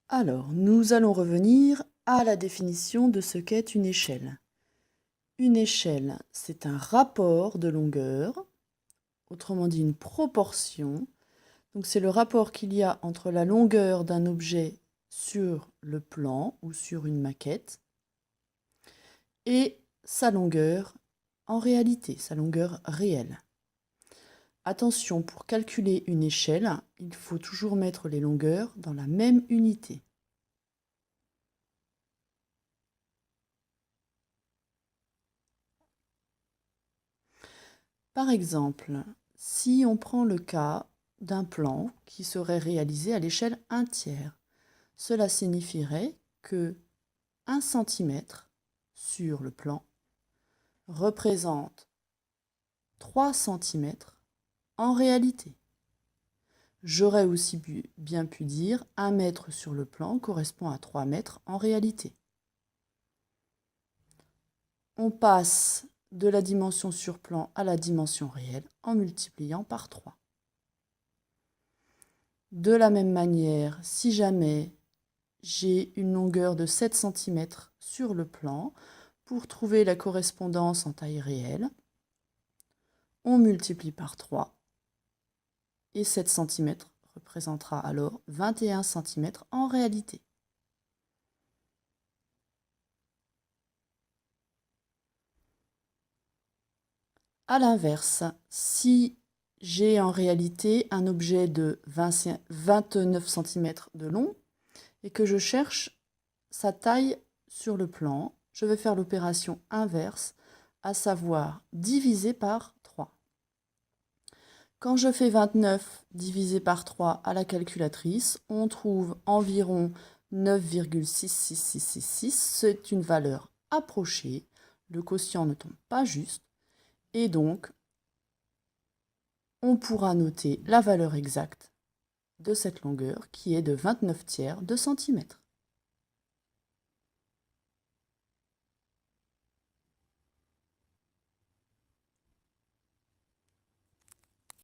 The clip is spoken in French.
Alors, nous allons revenir à la définition de ce qu'est une échelle. Une échelle, c'est un rapport de longueur, autrement dit une proportion. Donc c'est le rapport qu'il y a entre la longueur d'un objet sur le plan ou sur une maquette et sa longueur en réalité, sa longueur réelle. Attention, pour calculer une échelle, il faut toujours mettre les longueurs dans la même unité. Par exemple, si on prend le cas d'un plan qui serait réalisé à l'échelle 1/3, cela signifierait que 1 cm sur le plan représente 3 cm en réalité. J'aurais aussi bien pu dire 1 mètre sur le plan correspond à 3 mètres en réalité. On passe de la dimension sur plan à la dimension réelle en multipliant par 3. De la même manière, si jamais j'ai une longueur de 7 cm sur le plan, pour trouver la correspondance en taille réelle, on multiplie par 3 et 7 cm représentera alors 21 cm en réalité. A l'inverse, si j'ai en réalité un objet de 29 cm de long et que je cherche sa taille sur le plan, je vais faire l'opération inverse, à savoir diviser par 3. Quand je fais 29 divisé par 3 à la calculatrice, on trouve environ 9,66666. C'est une valeur approchée, le quotient ne tombe pas juste, et donc on pourra noter la valeur exacte de cette longueur qui est de 29/3 de centimètre.